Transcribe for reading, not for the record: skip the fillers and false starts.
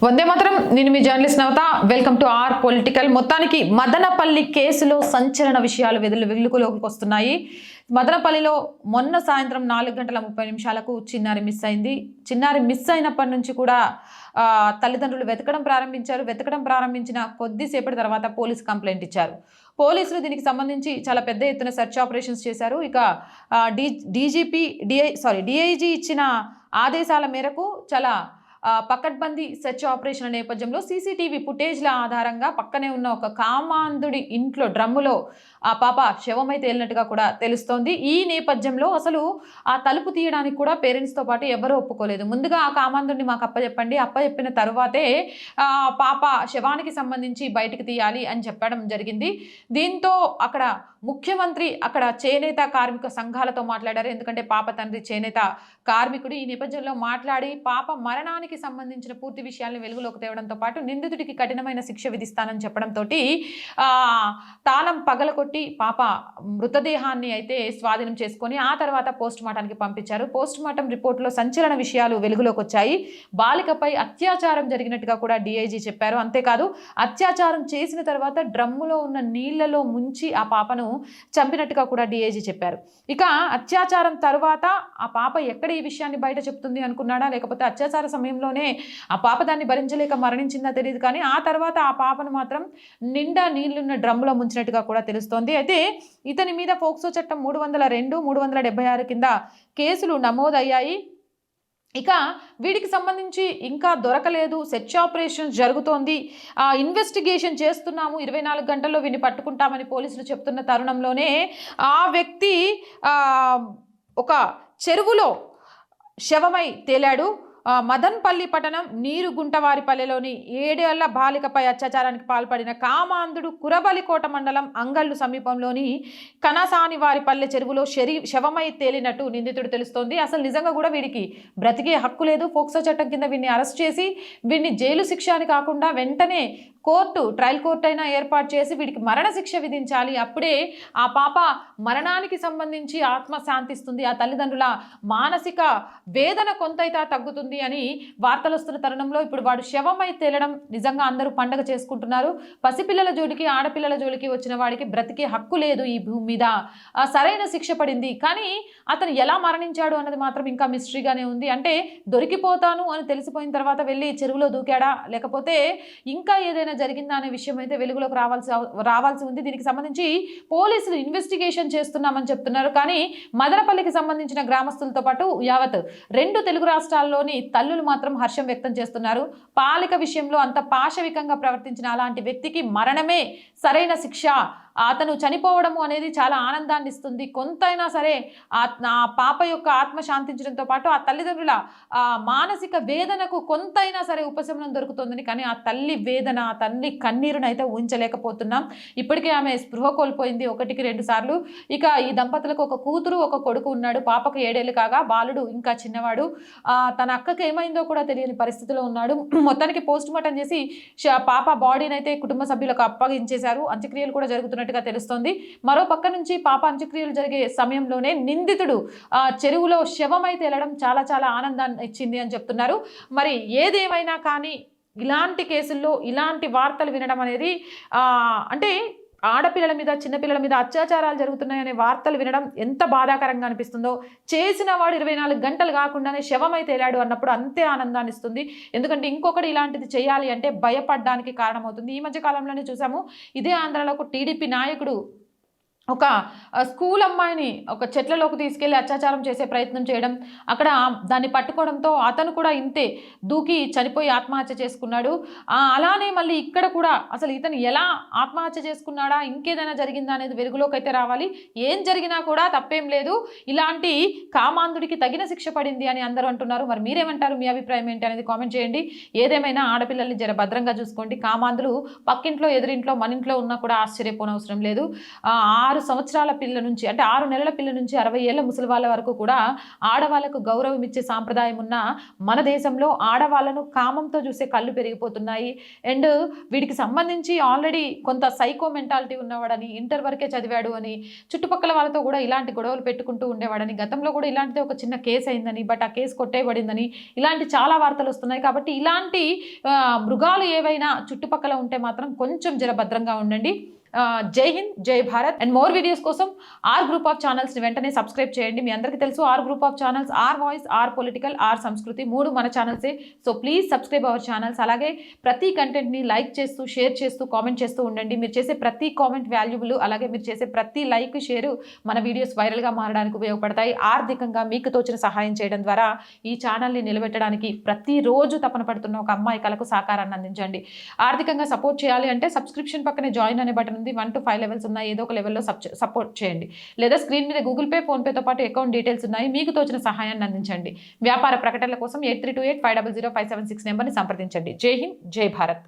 వందే మాత్రం. నేను మీ journalist Navata. Welcome to R Political. మొత్తానికి మదనపల్లి కేసులో సంచలన విషయాలు వెలుగులోకి వస్తున్నాయి. మదనపల్లిలో మొన్న సాయంత్రం 4:30 చిన్నారి మిస్ అయింది. చిన్నారి మిస్ అయినప్పటి నుంచి కూడా తల్లిదండ్రులు వెతకడం ప్రారంభించారు. వెతకడం ప్రారంభించిన కొద్దిసేపటి తర్వాత పోలీస్ కంప్లైంట్ ఇచ్చారు. పోలీసులు దీనికి సంబంధించి చాలా పెద్ద ఎత్తున సెర్చ్ ఆపరేషన్స్ చేశారు. ఇక డిఐజీ ఇచ్చిన ఆదేశాల మేరకు చాలా పకడ్బందీ సెర్చ్ ఆపరేషన్ నేపథ్యంలో సీసీటీవీ ఫుటేజ్ల ఆధారంగా పక్కనే ఉన్న ఒక కామాంధుడి ఇంట్లో డ్రమ్ములో ఆ పాప శవమై తేలినట్టుగా కూడా తెలుస్తోంది. ఈ నేపథ్యంలో అసలు ఆ తలుపు తీయడానికి కూడా పేరెంట్స్తో పాటు ఎవరూ ఒప్పుకోలేదు. ముందుగా ఆ కామాంధుడిని మాకు అప్పచెప్పండి, అప్పచెప్పిన తరువాతే పాప శవానికి సంబంధించి బయటికి తీయాలి అని చెప్పడం జరిగింది. దీంతో అక్కడ ముఖ్యమంత్రి అక్కడ చేనేత కార్మిక సంఘాలతో మాట్లాడారు. ఎందుకంటే పాప తండ్రి చేనేత కార్మికుడు. ఈ నేపథ్యంలో మాట్లాడి పాప మరణానికి సంబంధించిన పూర్తి విషయాలను వెలుగులోకి తేవడంతో పాటు నిందితుడికి కఠినమైన శిక్ష విధిస్తానని చెప్పడంతో తాళం పగలకొట్టి పాప మృతదేహాన్ని అయితే స్వాధీనం చేసుకొని ఆ తర్వాత పోస్ట్ మార్టానికి పంపించారు. పోస్ట్ మార్టం రిపోర్టులో సంచలన విషయాలు వెలుగులోకి వచ్చాయి. బాలికపై అత్యాచారం జరిగినట్టుగా కూడా డిఐజీ చెప్పారు. అంతేకాదు అత్యాచారం చేసిన తర్వాత డ్రమ్ములో ఉన్న నీళ్లలో ముంచి ఆ పాపను చంపినట్టుగా కూడా డిఐజీ చెప్పారు. ఇక అత్యాచారం తర్వాత ఆ పాప ఎక్కడ ఈ విషయాన్ని బయట చెప్తుంది అనుకున్నాడా, లేకపోతే అత్యాచార సమయంలోనే ఆ పాప దాన్ని భరించలేక మరణించిందా తెలియదు. కానీ ఆ తర్వాత ఆ పాపను మాత్రం నిండా నీళ్లున్న డ్రమ్ములో ముంచినట్టుగా కూడా తెలుస్తోంది. అయితే ఇతని మీద పోక్సో చట్టం 302, 376 కింద కేసులు నమోదయ్యాయి. ఇక వీడికి సంబంధించి ఇంకా దొరకలేదు, సెర్చ్ ఆపరేషన్ జరుగుతోంది, ఇన్వెస్టిగేషన్ చేస్తున్నాము, 24 గంటల్లో వీడిని పట్టుకుంటామని పోలీసులు చెప్తున్న తరుణంలోనే ఆ వ్యక్తి ఒక చెరువులో శవమై తేలాడు. మదన్పల్లి పట్టణం నీరుగుంటవారిపల్లెలోని 7 ఏళ్ల బాలికపై అత్యాచారానికి పాల్పడిన కామాంధుడు కురబలికోట మండలం అంగళ్ళు సమీపంలోని కనసాని వారిపల్లె చెరువులో శవమై తేలినట్టు నిందితుడు తెలుస్తోంది. అసలు నిజంగా కూడా వీడికి బ్రతికే హక్కు లేదు. పోక్సో చట్టం కింద వీడిని అరెస్ట్ చేసి వీడిని జైలు శిక్ష అని కాకుండా వెంటనే ట్రయల్ కోర్టు అయినా ఏర్పాటు చేసి వీడికి మరణశిక్ష విధించాలి. అప్పుడే ఆ పాప మరణానికి సంబంధించి ఆత్మ శాంతిస్తుంది, ఆ తల్లిదండ్రుల మానసిక వేదన కొంతైతే తగ్గుతుంది అని వార్తలు వస్తున్న తరుణంలో ఇప్పుడు వాడు శవమై తేలడం నిజంగా అందరూ పండగ చేసుకుంటున్నారు. పసిపిల్లల జోలికి ఆడపిల్లల జోలికి వచ్చిన వాడికి బ్రతికే హక్కు లేదు ఈ భూమి మీద. సరైన శిక్ష పడింది. కానీ అతను ఎలా మరణించాడు అన్నది మాత్రం ఇంకా మిస్టరీగానే ఉంది. అంటే దొరికిపోతాను అని తెలిసిపోయిన తర్వాత వెళ్ళి చెరువులో దూకాడా, లేకపోతే ఇంకా ఏదైనా జరిగిందా అనే విషయం అయితే వెలుగులోకి రావాల్సి ఉంది. దీనికి సంబంధించి పోలీసులు ఇన్వెస్టిగేషన్ చేస్తున్నామని చెప్తున్నారు. కానీ మదనపల్లికి సంబంధించిన గ్రామస్తులతో పాటు యావత్ 2 తెలుగు రాష్ట్రాల్లోని తల్లులు మాత్రం హర్షం వ్యక్తం చేస్తున్నారు. పాలిక విషయంలో అంత పాశవికంగా ప్రవర్తించిన అలాంటి వ్యక్తికి మరణమే సరైన శిక్ష. అతను చనిపోవడము అనేది చాలా ఆనందాన్ని ఇస్తుంది. కొంతైనా సరే ఆ పాప యొక్క ఆత్మ శాంతించడంతో పాటు ఆ తల్లిదండ్రుల మానసిక వేదనకు కొంతైనా సరే ఉపశమనం దొరుకుతుందని. కానీ ఆ తల్లి వేదన, ఆ తల్లి కన్నీరును అయితే ఊహించలేకపోతున్నాం. ఇప్పటికే ఆమె స్పృహ కోల్పోయింది 1కి 2 సార్లు. ఇక ఈ దంపతులకు ఒక కూతురు, ఒక కొడుకు ఉన్నాడు. పాపకు 7 ఏళ్ళు కాగా బాలుడు ఇంకా చిన్నవాడు. తన అక్కకి ఏమైందో కూడా తెలియని పరిస్థితిలో ఉన్నాడు. మొత్తానికి పోస్ట్ మార్టం చేసి పాప బాడీని అయితే కుటుంబ సభ్యులకు అప్పగించేశారు. అంత్యక్రియలు కూడా జరుగుతున్నట్టుగా తెలుస్తోంది. మరో పక్క నుంచి పాప అంత్యక్రియలు జరిగే సమయంలోనే నిందితుడు చెరువులో శవమై తేలడం చాలా చాలా ఆనందాన్ని ఇచ్చింది అని చెప్తున్నారు. మరి ఏదేమైనా కానీ ఇలాంటి కేసుల్లో ఇలాంటి వార్తలు వినడం అనేది అంటే ఆడపిల్లల మీద, చిన్నపిల్లల మీద అత్యాచారాలు జరుగుతున్నాయనే వార్తలు వినడం ఎంత బాధాకరంగా అనిపిస్తుందో, చేసిన వాడు 24 గంటలు కాకుండానే శవమై తేలాడు అన్నప్పుడు అంతే ఆనందాన్ని ఇస్తుంది. ఎందుకంటే ఇంకొకటి ఇలాంటిది చేయాలి అంటే భయపడడానికి కారణమవుతుంది. ఈ మధ్య కాలంలోనే చూసాము, ఇదే ఆంధ్రాలో ఒక టీడీపీ నాయకుడు ఒక స్కూల్ అమ్మాయిని ఒక చెట్లలోకి తీసుకెళ్లి అత్యాచారం చేసే ప్రయత్నం చేయడం, అక్కడ దాన్ని పట్టుకోవడంతో అతను కూడా ఇంతే దూకి చనిపోయి ఆత్మహత్య చేసుకున్నాడు. అలానే మళ్ళీ ఇక్కడ కూడా అసలు ఇతను ఎలా ఆత్మహత్య చేసుకున్నాడా, ఇంకేదైనా జరిగిందా అనేది వెలుగులోకి అయితే రావాలి. ఏం జరిగినా కూడా తప్పేం లేదు, ఇలాంటి కామాంధుడికి తగిన శిక్ష పడింది అని అందరూ అంటున్నారు. మరి మీరేమంటారు? మీ అభిప్రాయం ఏంటి అనేది కామెంట్ చేయండి. ఏదేమైనా ఆడపిల్లల్ని జర భద్రంగా చూసుకోండి. కామాంధులు పక్కింట్లో, ఎదురింట్లో, మన ఇంట్లో ఉన్నా కూడా ఆశ్చర్యపోనవసరం లేదు. 6 సంవత్సరాల పిల్ల నుంచి అంటే 6 నెలల పిల్ల నుంచి 60 ఏళ్ల ముసలి వాళ్ళ వరకు కూడా ఆడవాళ్లకు గౌరవం ఇచ్చే సాంప్రదాయం ఉన్న మన దేశంలో ఆడవాళ్లను కామంతో చూసే కళ్ళు పెరిగిపోతున్నాయి. అండ్ వీడికి సంబంధించి ఆల్రెడీ కొంత సైకో మెంటాలిటీ ఉన్నవాడని, ఇంటర్ వరకే చదివాడు అని, చుట్టుపక్కల వాళ్ళతో కూడా ఇలాంటి గొడవలు పెట్టుకుంటూ ఉండేవాడని, గతంలో కూడా ఇలాంటిదే ఒక చిన్న కేసు అయిందని, బట్ ఆ కేసు కొట్టేయబడిందని, ఇలాంటి చాలా వార్తలు వస్తున్నాయి. కాబట్టి ఇలాంటి మృగాలు ఏవైనా చుట్టుపక్కల ఉంటే మాత్రం కొంచెం జరభద్రంగా ఉండండి. Jai Hind, Jai Bharat. And more videos కోసం ఆర్ గ్రూప్ ఆఫ్ ఛానల్స్ని వెంటనే సబ్స్క్రైబ్ చేయండి. మీ అందరికీ తెలుసు R group of channels, R Voice, R Political, R Sanskriti 3 మన ఛానల్సే. So please subscribe our channels. అలాగే ప్రతి కంటెంట్ని లైక్ చేస్తూ, షేర్ చేస్తూ, కామెంట్ చేస్తూ ఉండండి. మీరు చేసే ప్రతి కామెంట్ వాల్యుబుల్. అలాగే మీరు చేసే ప్రతి లైక్, షేరు మన వీడియోస్ వైరల్గా మారడానికి ఉపయోగపడతాయి. ఆర్థికంగా మీకు తోచిన సహాయం చేయడం ద్వారా ఈ ఛానల్ని నిలబెట్టడానికి ప్రతిరోజు తపన పడుతున్న ఒక అమ్మాయి కళకు సహకారాన్ని అందించండి. ఆర్థికంగా సపోర్ట్ చేయాలి అంటే సబ్స్క్రిప్షన్ పక్కనే జాయిన్ అనే బటన్ 1 to 5 లెవెల్స్ ఉన్నాయి. ఏదో ఒక లెవెల్లో సపోర్ట్ చేయండి. లేదా స్క్రీన్ మీద గూగుల్ పే, ఫోన్పేతో పాటు అకౌంట్ డీటెయిల్స్ ఉన్నాయి. మీకు తోచిన సహాయాన్ని అందించండి. వ్యాపార ప్రకటనల కోసం 8328500576 నెంబర్ని సంప్రదించండి. జై హింద్, జై భారత్.